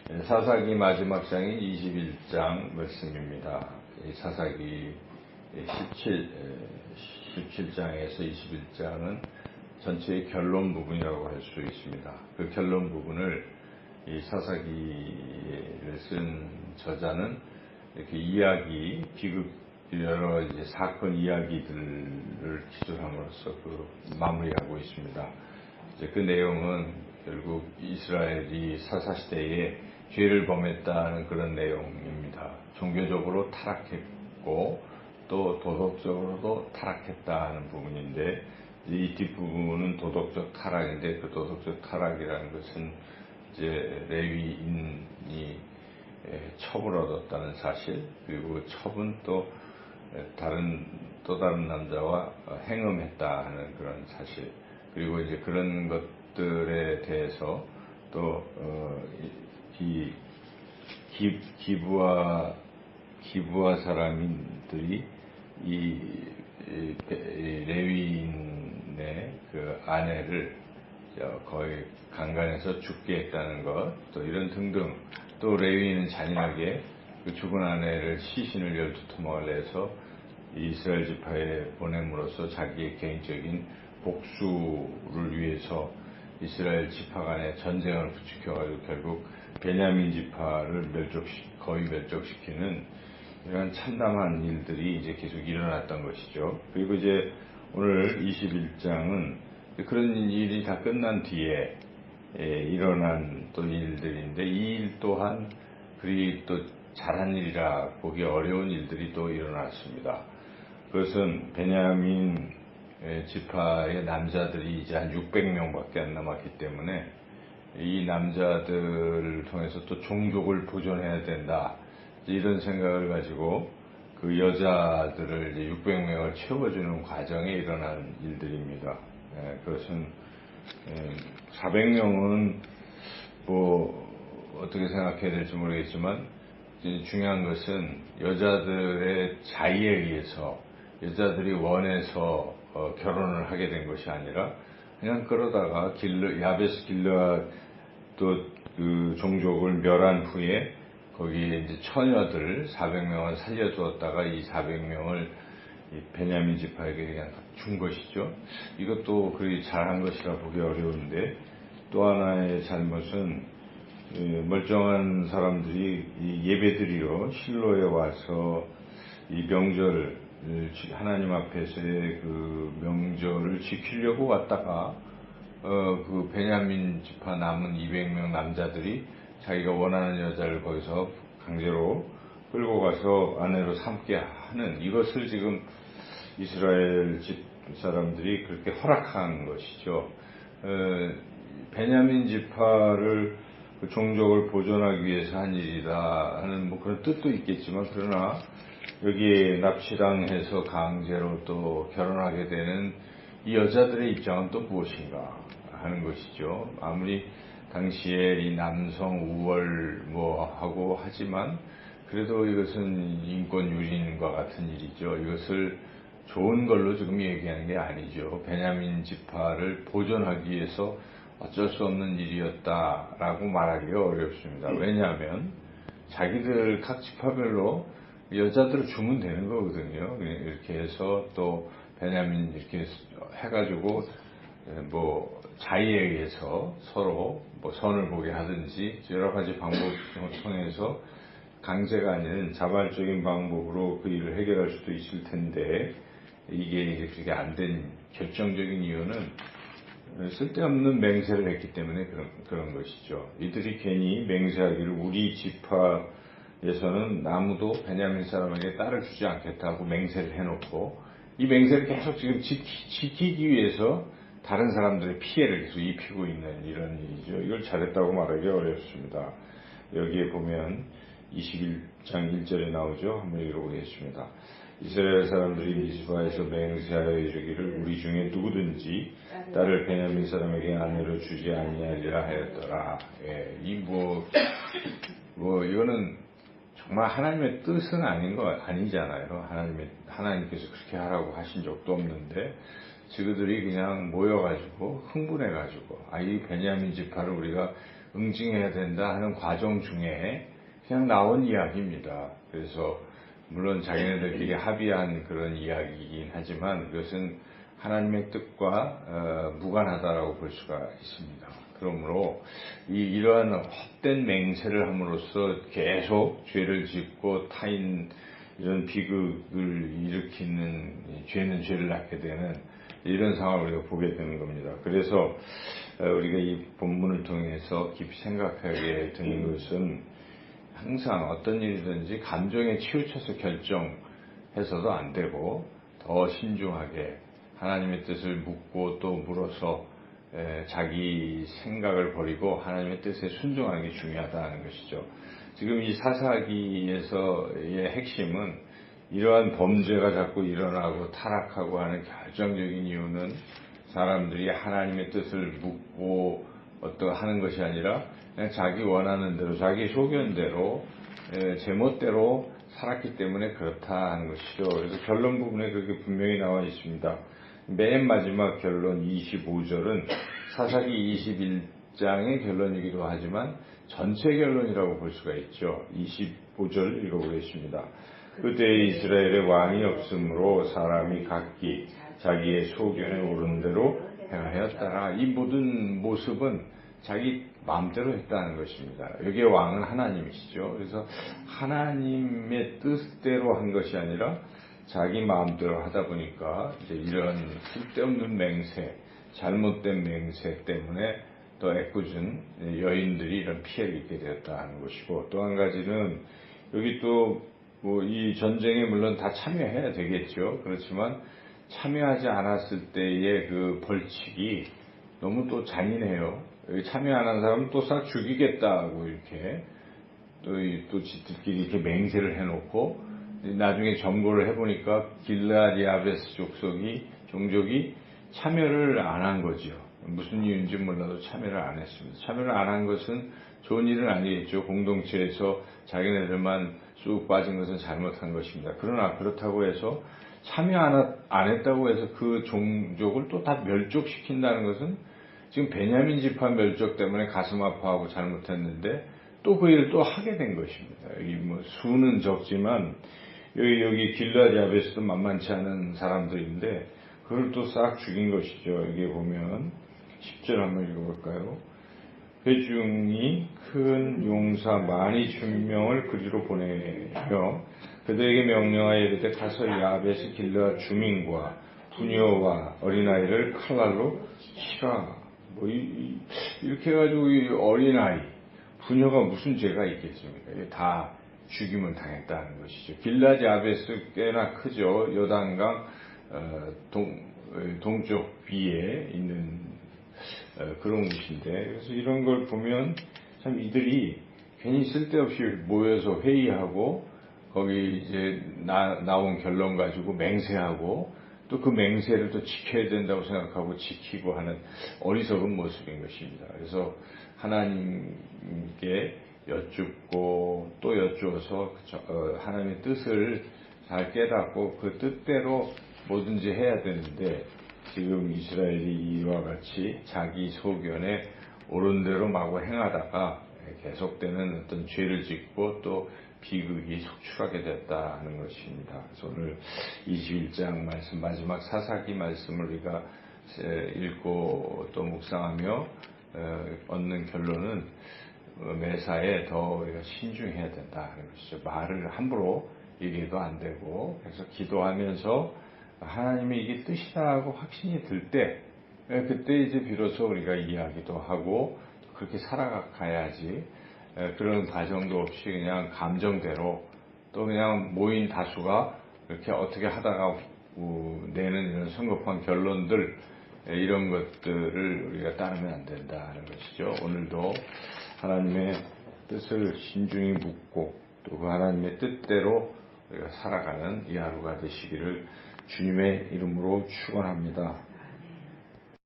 사사기 마지막 장인 21장 말씀입니다. 사사기 17장에서 21장은 전체의 결론 부분이라고 할 수 있습니다. 그 결론 부분을 이 사사기를 쓴 저자는 이렇게 이야기, 여러 이제 사건 이야기들을 기술함으로써 마무리하고 있습니다. 이제 그 내용은 결국 이스라엘이 사사시대에 죄를 범했다는 그런 내용입니다. 종교적으로 타락했고 또 도덕적으로도 타락했다는 부분인데, 이 뒷부분은 도덕적 타락인데, 그 도덕적 타락이라는 것은 이제 레위인이 첩을 얻었다는 사실, 그리고 첩은 또 다른 남자와 행음했다 하는 그런 사실, 그리고 이제 그런 것들에 대해서 또 이 기부와 사람들이 이 레위인의 그 아내를 거의 강간해서 죽게 했다는 것, 또 이런 등등, 또 레위인은 잔인하게 그 죽은 아내를 시신을 12토막을 내서 이스라엘 지파에 보냄으로써 자기의 개인적인 복수를 위해서 이스라엘 지파 간에 전쟁을 부추겨가지고 결국 베냐민 지파를 거의 멸족시키는 이런 참담한 일들이 이제 계속 일어났던 것이죠. 그리고 이제 오늘 21장은 그런 일이 다 끝난 뒤에 일어난 또 일들인데, 이 일 또한 그리 또 잘한 일이라 보기 어려운 일들이 또 일어났습니다. 그것은 베냐민 지파의 남자들이 이제 한 600명밖에 안 남았기 때문에 이 남자들을 통해서 또 종족을 보존해야 된다, 이런 생각을 가지고 그 여자들을 이제 600명을 채워주는 과정에 일어난 일들입니다. 그것은 400명은 뭐 어떻게 생각해야 될지 모르겠지만, 중요한 것은 여자들의 자의에 의해서, 여자들이 원해서 결혼을 하게 된 것이 아니라 그냥 그러다가 야베스 길르앗 또 그 종족을 멸한 후에 거기에 이제 처녀들 400명을 살려두었다가 이 400명을 베냐민 지파에게 그냥 준 것이죠. 이것도 그리 잘한 것이라 보기 어려운데, 또 하나의 잘못은 멀쩡한 사람들이 이 예배드리러 실로에 와서 이 명절, 하나님 앞에서의 그 명절을 지키려고 왔다가 그 베냐민 지파 남은 200명 남자들이 자기가 원하는 여자를 거기서 강제로 끌고 가서 아내로 삼게 하는, 이것을 지금 이스라엘 집 사람들이 그렇게 허락한 것이죠. 베냐민 지파를 그 종족을 보존하기 위해서 한 일이다 하는 뭐 그런 뜻도 있겠지만, 그러나 여기에 납치당해서 강제로 또 결혼하게 되는 이 여자들의 입장은 또 무엇인가 하는 것이죠. 아무리 당시에 이 남성 우월 뭐 하고 하지만 그래도 이것은 인권 유린과 같은 일이죠. 이것을 좋은 걸로 지금 얘기하는 게 아니죠. 베냐민 지파를 보존하기 위해서 어쩔 수 없는 일이었다라고 말하기가 어렵습니다. 왜냐하면 자기들 각 지파별로 여자들을 주면 되는 거거든요. 이렇게 해서 또 베냐민 이렇게 해가지고 뭐 자의에 의해서 서로 뭐 선을 보게 하든지 여러 가지 방법을 통해서 강제가 아닌 자발적인 방법으로 그 일을 해결할 수도 있을 텐데, 이게 그렇게 안 된 결정적인 이유는 쓸데없는 맹세를 했기 때문에 그런 것이죠. 이들이 괜히 맹세하기를 우리 지파에서는 아무도 베냐민 사람에게 딸을 주지 않겠다고 맹세를 해놓고, 이 맹세를 계속 지금 지키기 위해서 다른 사람들의 피해를 계속 입히고 있는 이런 일이죠. 이걸 잘했다고 말하기 어렵습니다. 여기에 보면 21장 1절에 나오죠. 한번 읽어보겠습니다. 이스라엘 사람들이 미스바에서 맹세하여 이르기를 우리 중에 누구든지 딸을 베냐민 사람에게 아내로 주지 아니하리라 하였더라. 이거는 정말 하나님의 뜻은 아니잖아요. 하나님께서 그렇게 하라고 하신 적도 없는데, 지그들이 그냥 모여가지고 흥분해가지고 이 베냐민 지파를 우리가 응징해야 된다 하는 과정 중에 그냥 나온 이야기입니다. 그래서 물론 자기네들끼리 합의한 그런 이야기이긴 하지만 그것은 하나님의 뜻과 무관하다라고 볼 수가 있습니다. 그러므로 이러한 헛된 맹세를 함으로써 계속 죄를 짓고 타인 이런 비극을 일으키는 죄는 죄를 낳게 되는 이런 상황을 우리가 보게 되는 겁니다. 그래서 우리가 이 본문을 통해서 깊이 생각하게 되는 것은 항상 어떤 일이든지 감정에 치우쳐서 결정해서도 안 되고 더 신중하게 하나님의 뜻을 묻고 또 물어서 자기 생각을 버리고 하나님의 뜻에 순종하는 게 중요하다는 것이죠. 지금 이 사사기에서의 핵심은 이러한 범죄가 자꾸 일어나고 타락하고 하는 결정적인 이유는 사람들이 하나님의 뜻을 묻고 하는 것이 아니라 그냥 자기 원하는 대로 자기 소견대로 제멋대로 살았기 때문에 그렇다 하는 것이죠. 그래서 결론 부분에 그렇게 분명히 나와 있습니다. 맨 마지막 결론 25절은 사사기 21장의 결론이기도 하지만 전체 결론이라고 볼 수가 있죠. 25절 읽어보겠습니다. 그때 이스라엘의 왕이 없으므로 사람이 각기 자기의 소견에 오른 대로 행하였다라. 이 모든 모습은 자기 마음대로 했다는 것입니다. 여기에 왕은 하나님이시죠. 그래서 하나님의 뜻대로 한 것이 아니라 자기 마음대로 하다 보니까 이제 이런 쓸데없는 맹세, 잘못된 맹세 때문에 또 애꿎은 여인들이 이런 피해를 입게 되었다는 것이고, 또 한 가지는 여기 또 이 전쟁에 물론 다 참여해야 되겠죠. 그렇지만 참여하지 않았을 때의 그 벌칙이 너무 또 잔인해요. 여기 참여 안 한 사람은 또 싹 죽이겠다고 이렇게 또 지들끼리 이렇게 맹세를 해놓고 나중에 점거를 해보니까 길르앗 야베스 종족이 참여를 안 한 거죠. 무슨 이유인지 몰라도 참여를 안 했습니다. 참여를 안 한 것은 좋은 일은 아니겠죠. 공동체에서 자기네들만 쑥 빠진 것은 잘못한 것입니다. 그러나 그렇다고 해서 참여 안 했다고 해서 그 종족을 또 다 멸족시킨다는 것은 지금 베냐민 지파 멸족 때문에 가슴 아파하고 잘못했는데 또 그 일을 또 하게 된 것입니다. 여기 수는 적지만 여기 길르앗 야베스도 만만치 않은 사람들인데 그걸 또 싹 죽인 것이죠. 여기 보면 10절 한번 읽어볼까요? 회중이 큰 용사 많이 준명을 그리로 보내며 그들에게 명령하여 이르되 가서 야베스 길르앗 주민과 부녀와 어린아이를 칼날로 치라. 이렇게 해가지고 이 어린아이, 부녀가 무슨 죄가 있겠습니까? 이게 다 죽임을 당했다는 것이죠. 길르앗 야베스 꽤나 크죠. 요단강 동쪽 위에 있는 그런 곳인데, 그래서 이런 걸 보면 참 이들이 괜히 쓸데없이 모여서 회의하고 거기 이제 나온 결론 가지고 맹세하고 또 그 맹세를 또 지켜야 된다고 생각하고 지키고 하는 어리석은 모습인 것입니다. 그래서 하나님께 여쭙고 또 여쭈어서 하나님의 뜻을 잘 깨닫고 그 뜻대로 뭐든지 해야 되는데 지금 이스라엘이 이와 같이 자기 소견에 옳은 대로 마구 행하다가 계속되는 어떤 죄를 짓고 또 비극이 속출하게 됐다 하는 것입니다. 그래서 오늘 21장 말씀 마지막 사사기 말씀을 우리가 읽고 또 묵상하며 얻는 결론은 매사에 더 우리가 신중해야 된다 하는 것이죠. 말을 함부로 얘기해도 안 되고, 그래서 기도하면서 하나님의 이게 뜻이라고 확신이 들 때 그때 이제 비로소 우리가 이야기도 하고 그렇게 살아가야지, 그런 과정도 없이 그냥 감정대로 또 그냥 모인 다수가 이렇게 어떻게 하다가 내는 이런 성급한 결론들, 이런 것들을 우리가 따르면 안 된다 하는 것이죠. 오늘도 하나님의 뜻을 신중히 묻고 또 그 하나님의 뜻대로 우리가 살아가는 이 하루가 되시기를 주님의 이름으로 축원합니다.